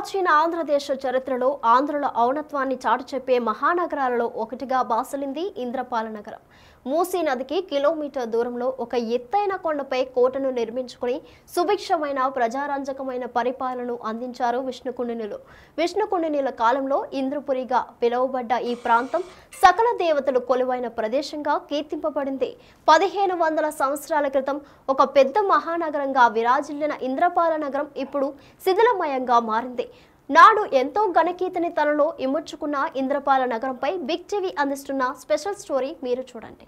ప్రాచీన ఆంధ్రదేశ చరిత్రలో ఆంధ్రుల ఔన్నత్వాన్ని చాటు చెప్పే మహానగరాలలో ఒకటిగా బాసలింది ఇంద్రపాల నగరం. మూసీ నదికి కిలోమీటర్ దూరంలో ఒక ఎత్తైన కొండపై కోటను నిర్మించుకుని సుభిక్షమైన ప్రజారంజకమైన పరిపాలనను అందించారు విష్ణుకుండినులు. విష్ణుకుండినుల కాలంలో ఇంద్రపురిగా పిలువబడ్డ ఈ ప్రాంతం సకల దేవతలు కొలువైన ప్రదేశంగా కీర్తింపబడింది. 1500 సంవత్సరాల క్రితం ఒక పెద్ద మహానగరంగా విరాజిల్లిన ఇంద్రపాల నగరం ఇప్పుడు శిథిలమయంగా మారింది. నాడు ఎంతో ఘనకీర్తిని తనలో ఇముడ్చుకున్న ఇంద్రపాల నగరంపై బిగ్ టీవీ అందిస్తున్న స్పెషల్ స్టోరీ మీరు చూడండి.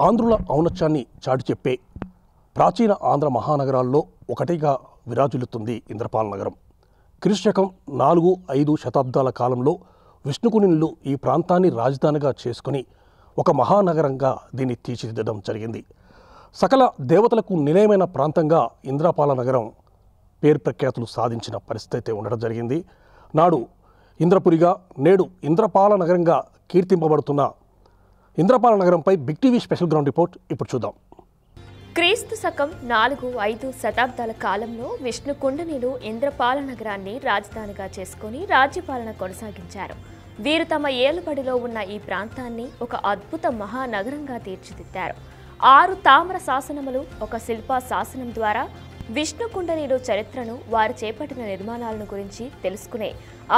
ఆంధ్రుల ఔన్నత్యాన్ని చాటి చెప్పే ప్రాచీన ఆంధ్ర మహానగరాల్లో ఒకటిగా విరాజిల్లుతుంది ఇంద్రపాల నగరం. క్రీస్తుశకం 4-5 శతాబ్దాల కాలంలో విష్ణుకుండినులు ఈ ప్రాంతాన్ని రాజధానిగా చేసుకుని ఒక మహానగరంగా దీన్ని తీర్చిదిద్దడం జరిగింది. సకల దేవతలకు నిలయమైన ప్రాంతంగా ఇంద్రపాల నగరం పేరు ప్రఖ్యాతులు సాధించిన పరిస్థితి ఉండడం జరిగింది. నాడు ఇంద్రపురిగా నేడు ఇంద్రపాల నగరంగా కీర్తింపబడుతున్న ఇంద్రపాల నగరంపై big TV special ground report ఇప్పుడు చూద్దాం. క్రీస్తు శకం 4-5 శతాబ్దాల కాలంలో విష్ణుకుండినులు ఇంద్రపాల నగరాన్ని రాజధానిగా చేసుకుని రాజ్యపాలన కొనసాగించారు. వీరు తమ ఏలుబడిలో ఉన్న ఈ ప్రాంతాన్ని ఒక అద్భుత మహానగరంగా తీర్చిదిద్దారు. 6 తామ్ర శాసనములు, ఒక శిల్ప శాసనం ద్వారా విష్ణుకుండినులు చరిత్రను, వారు చేపట్టిన నిర్మాణాలను గురించి తెలుసుకునే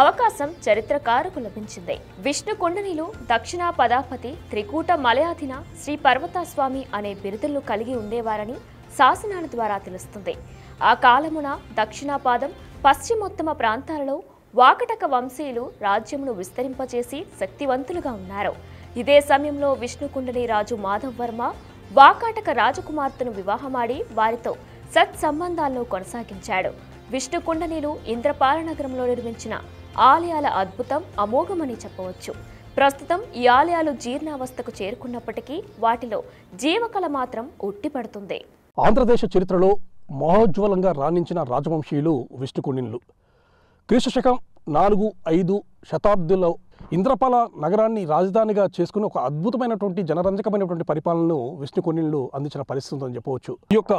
అవకాశం చరిత్రకారుకు లభించింది. విష్ణుకుండినులు దక్షిణ పదాపతి, త్రికూట మలయాధిన, శ్రీ పర్వతస్వామి అనే బిరుదులను కలిగి ఉండేవారని శాసనాల ద్వారా తెలుస్తుంది. ఆ కాలమున దక్షిణాపాదం, పశ్చిమోత్తమ ప్రాంతాలలో వాకటక వంశీయులు రాజ్యమును విస్తరింపచేసి శక్తివంతులుగా ఉన్నారు. ఇదే సమయంలో విష్ణుకుండిని రాజు మాధవ్ వర్మ వాకాటక రాజకుమార్తెను వివాహమాడి వారితో సత్సంబంధాలను కొనసాగించాడు. విష్ణుకుండినులు ఇంద్రపాల నగరంలో నిర్మించిన ఆలయాల అద్భుతం అమోఘమని చెప్పవచ్చు. ప్రస్తుతం ఈ ఆలయాలు జీర్ణావస్థకు చేరుకున్నప్పటికీ వాటిలో జీవకళ మాత్రం ఉట్టిపడుతుంది. ఆంధ్రదేశ చరిత్రలో మహోజ్వలంగా రాణించిన రాజవంశీయులు విష్ణుకుండినులు. క్రీస్తుశకం 4-5 శతాబ్దంలో ఇంద్రపాల నగరాన్ని రాజధానిగా చేసుకుని ఒక అద్భుతమైనటువంటి జనరంజకమైనటువంటి పరిపాలనను విష్ణుకుండినులు అందించిన పరిస్థితి ఉందని చెప్పవచ్చు. ఈ యొక్క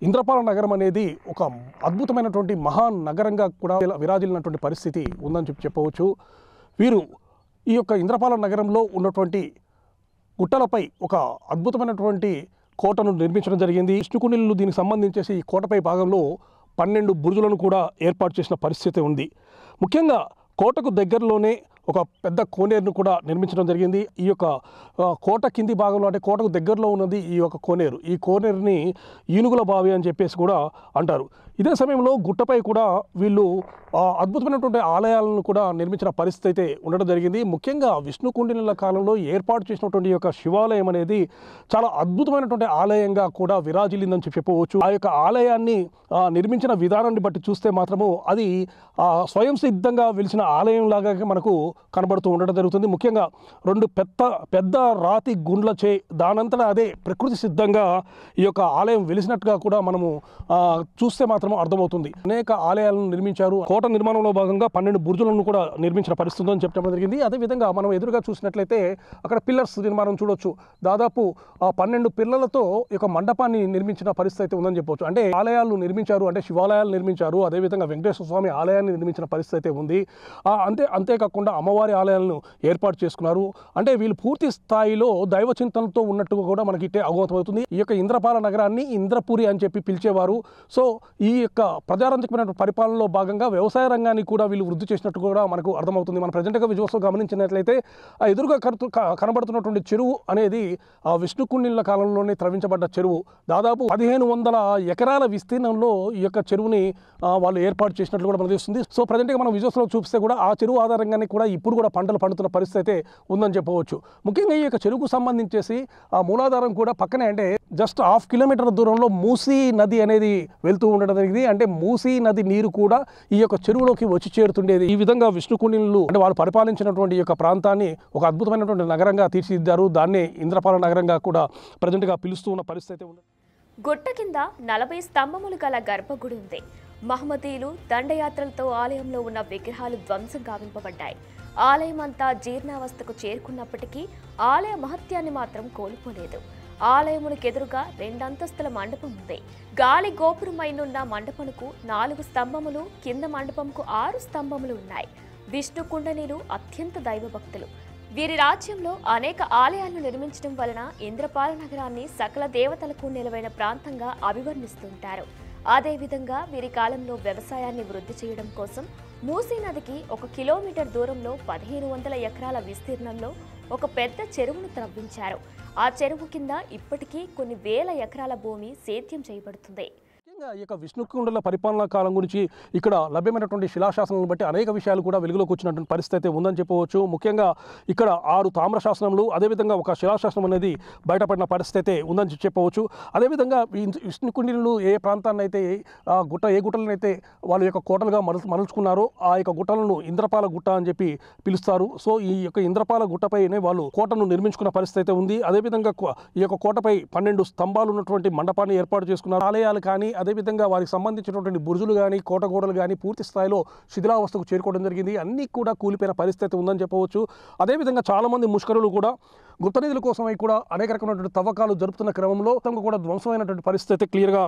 ఇంద్రపాల నగరం అనేది ఒక అద్భుతమైనటువంటి మహానగరంగా కూడా విరాజిల్లినటువంటి పరిస్థితి ఉందని చెప్పవచ్చు. వీరు ఈ యొక్క ఇంద్రపాల నగరంలో ఉన్నటువంటి గుట్టలపై ఒక అద్భుతమైనటువంటి కోటను నిర్మించడం జరిగింది. విష్ణుకుండినులు దీనికి సంబంధించేసి ఈ కోటపై భాగంలో 12 బురుజులను కూడా ఏర్పాటు చేసిన పరిస్థితి ఉంది. ముఖ్యంగా కోటకు దగ్గరలోనే ఒక పెద్ద కోనేరును కూడా నిర్మించడం జరిగింది. ఈ యొక్క కోట కింది భాగంలో అంటే కోటకు దగ్గరలో ఉన్నది ఈ యొక్క కోనేరు. ఈ కోనేరుని ఈనుగుల బావి అని చెప్పేసి కూడా అంటారు. ఇదే సమయంలో గుట్టపై కూడా వీళ్ళు అద్భుతమైనటువంటి ఆలయాలను కూడా నిర్మించిన పరిస్థితి అయితే ఉండడం జరిగింది. ముఖ్యంగా విష్ణుకుండినుల కాలంలో ఏర్పాటు చేసినటువంటి యొక్క శివాలయం అనేది చాలా అద్భుతమైనటువంటి ఆలయంగా కూడా విరాజిల్లిందని చెప్పవచ్చు. ఆ యొక్క ఆలయాన్ని నిర్మించిన విధానాన్ని బట్టి చూస్తే మాత్రము అది స్వయం సిద్ధంగా వెలిసిన ఆలయం లాగా మనకు కనబడుతూ ఉండడం జరుగుతుంది. ముఖ్యంగా 2 పెద్ద రాతి గుండ్లచే దానంతటా అదే ప్రకృతి సిద్ధంగా ఈ యొక్క ఆలయం వెలిసినట్టుగా కూడా మనము చూస్తే మాత్రం అర్థమవుతుంది. అనేక ఆలయాలను నిర్మించారు. కోట నిర్మాణంలో భాగంగా 12 బుర్జులను కూడా నిర్మించిన పరిస్థితి అని చెప్పడం జరిగింది. అదేవిధంగా మనం ఎదురుగా చూసినట్లయితే అక్కడ పిల్లర్స్ నిర్మాణం చూడొచ్చు. దాదాపు 12 పిల్లలతో ఈ యొక్క మండపాన్ని నిర్మించిన పరిస్థితి ఉందని చెప్పవచ్చు. అంటే ఆలయాలు నిర్మించారు, అంటే శివాలయాలు నిర్మించారు. అదేవిధంగా వెంకటేశ్వర స్వామి ఆలయాన్ని నిర్మించిన పరిస్థితి ఉంది. అంతేకాకుండా అమ్మవారి ఆలయాలను ఏర్పాటు చేసుకున్నారు. అంటే వీళ్ళు పూర్తి స్థాయిలో దైవ చింతనతో ఉన్నట్టుగా కూడా మనకి ఇట్టే అవగతమవుతుంది. ఈ యొక్క ఇంద్రపాల నగరాన్ని ఇంద్రపురి అని చెప్పి పిలిచేవారు. సో ఈ యొక్క ప్రజారంజకమైన పరిపాలనలో భాగంగా వ్యవసాయ రంగాన్ని కూడా వీళ్ళు వృద్ధి చేసినట్టు కూడా మనకు అర్థమవుతుంది. మనం ప్రజెంట్గా విజువల్స్లో గమనించినట్లయితే ఎదురుగా కనబడుతున్నటువంటి చెరువు అనేది విష్ణుకుండినుల కాలంలోనే త్రవించబడ్డ చెరువు. దాదాపు 1500 ఎకరాల విస్తీర్ణంలో ఈ యొక్క చెరువుని వాళ్ళు ఏర్పాటు చేసినట్లు కూడా మనకు తెలుస్తుంది. సో ప్రజెంట్గా మనం విజువల్స్లో చూపిస్తే కూడా ఆ చెరువు ఆధారంగానే కూడా ఇప్పుడు కూడా పంటలు పండుతున్న పరిస్థితి అయితే ఉందని చెప్పవచ్చు. ముఖ్యంగా ఈ యొక్క చెరువుకు సంబంధించేసి ఆ మూలాధారం కూడా పక్కనే, అంటే జస్ట్ హాఫ్ కిలోమీటర్ దూరంలో మూసీ నది అనేది వెళ్తూ ఉండడం జరిగింది. అంటే మూసీ నది నీరు కూడా ఈ యొక్క చెరువులోకి వచ్చి చేరుతుండేది. ఈ విధంగా విష్ణుకుండినులు అంటే వాళ్ళు పరిపాలించినటువంటి ఈ యొక్క ప్రాంతాన్ని ఒక అద్భుతమైనటువంటి నగరంగా తీర్చిదిద్దారు. దాన్నే ఇంద్రపాల నగరంగా కూడా ప్రజెంట్గా పిలుస్తూ ఉన్న పరిస్థితి ఉంది. గుట్ట కింద 40 స్తంభములు గల గర్భగుడి ఉంది. మహమ్మదీయులు దండయాత్రలతో ఆలయంలో ఉన్న విగ్రహాలు ధ్వంసం గావింపబడ్డాయి. ఆలయం అంతా జీర్ణావస్థకు చేరుకున్నప్పటికీ ఆలయ మహత్యాన్ని మాత్రం కోల్పోలేదు. ఆలయమునికి ఎదురుగా 2 అంతస్తుల మండపం ఉంది. గాలి గోపురమైనున్న మండపముకు 4 స్తంభములు, కింద మండపంకు 6 స్తంభములు ఉన్నాయి. విష్ణు కుండనీలు అత్యంత దైవభక్తులు. వీరి రాజ్యంలో అనేక ఆలయాలను నిర్మించడం వలన ఇంద్రపాల నగరాన్ని సకల దేవతలకు నిలవైన ప్రాంతంగా అభివర్ణిస్తుంటారు. అదేవిధంగా వీరి కాలంలో వ్యవసాయాన్ని వృద్ధి చేయడం కోసం మూసీ నదికి 1 కిలోమీటర్ దూరంలో 1500 ఎకరాల విస్తీర్ణంలో ఒక పెద్ద చెరువును త్రవ్వించారు. ఆ చెరువు కింద ఇప్పటికీ కొన్ని వేల ఎకరాల భూమి సేద్యం చేయబడుతుంది. ఈ యొక్క విష్ణుకుండుల పరిపాలనా కాలం గురించి ఇక్కడ లభ్యమైనటువంటి శిలాశాసనాలను బట్టి అనేక విషయాలు కూడా వెలుగులోకి వచ్చినటువంటి పరిస్థితి ఉందని చెప్పవచ్చు. ముఖ్యంగా ఇక్కడ 6 తామ్ర శాసనములు, అదేవిధంగా ఒక శిలాశాసనం అనేది బయటపడిన పరిస్థితి ఉందని చెప్పవచ్చు. అదేవిధంగా విష్ణుకుండినులు ఏ ప్రాంతాన్ని అయితే ఏ గుట్టలను అయితే వాళ్ళ యొక్క కోటలుగా మలుచుకున్నారో ఆ యొక్క గుట్టలను ఇంద్రపాల గుట్ట అని చెప్పి పిలుస్తారు. సో ఈ యొక్క ఇంద్రపాల గుట్టపైనే వాళ్ళు కోటను నిర్మించుకున్న పరిస్థితి ఉంది. అదేవిధంగా ఈ యొక్క కోటపై 12 స్తంభాలు ఉన్నటువంటి మండపాన్ని ఏర్పాటు చేసుకున్నారు. ఆలయాలు కానీ అదేవిధంగా వారికి సంబంధించినటువంటి బురుజులు కానీ కోటగోడలు కానీ పూర్తి స్థాయిలో శిథిలావస్థకు చేరుకోవడం జరిగింది. అన్నీ కూడా కూలిపోయిన పరిస్థితి ఉందని చెప్పవచ్చు. అదేవిధంగా చాలామంది ముష్కరులు కూడా గుప్త నిధుల కోసమై కూడా అనేక రకమైనటువంటి తవ్వకాలు జరుపుతున్న క్రమంలో కూడా ధ్వంసమైనటువంటి పరిస్థితి క్లియర్గా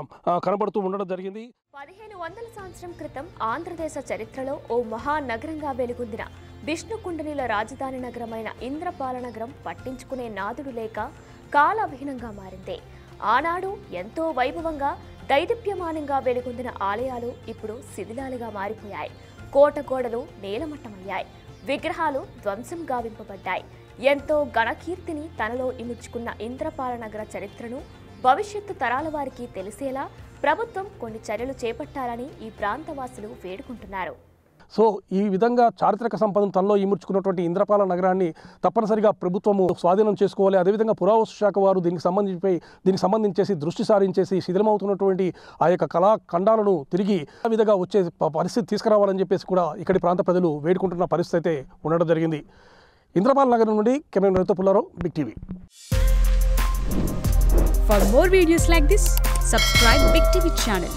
కనబడుతూ ఉండడం జరిగింది. 1500 సంవత్సరం క్రితం ఆంధ్రదేశ చరిత్రలో ఓ మహానగరంగా వెలుగొందిన విష్ణుకుండనీల రాజధాని నగరమైన ఇంద్రపాల నగరం పట్టించుకునే నాదుడు లేక కాలవిహీనంగా మారింది. ఆనాడు ఎంతో వైభవంగా దైదీప్యమానంగా వెలుగొందిన ఆలయాలు ఇప్పుడు శిథిలాలుగా మారిపోయాయి. కోట గోడలు నేలమట్టమయ్యాయి. విగ్రహాలు ధ్వంసం గావింపబడ్డాయి. ఎంతో ఘనకీర్తిని తనలో ఇముడ్చుకున్న ఇంద్రపాల నగర చరిత్రను భవిష్యత్తు తరాల వారికి తెలిసేలా ప్రభుత్వం కొన్ని చర్యలు చేపట్టాలని ఈ ప్రాంతవాసులు వేడుకుంటున్నారు. సో ఈ విధంగా చారిత్రక సంపదను తనలో ఇముడ్చుకున్నటువంటి ఇంద్రపాల నగరాన్ని తప్పనిసరిగా ప్రభుత్వము స్వాధీనం చేసుకోవాలి. అదేవిధంగా పురావస్తు శాఖ వారు దీనికి సంబంధించేసి దృష్టి సారించేసి శిథిలమవుతున్నటువంటి ఆ యొక్క కళాఖండాలను తిరిగి ఆ విధంగా వచ్చే పరిస్థితి తీసుకురావాలని చెప్పేసి కూడా ఇక్కడి ప్రాంత ప్రజలు వేడుకుంటున్న పరిస్థితి ఉండడం జరిగింది. ఇంద్రపాల నగరం నుండి camera Pullarao, big TV. For more videos like this, subscribe Big TV channel.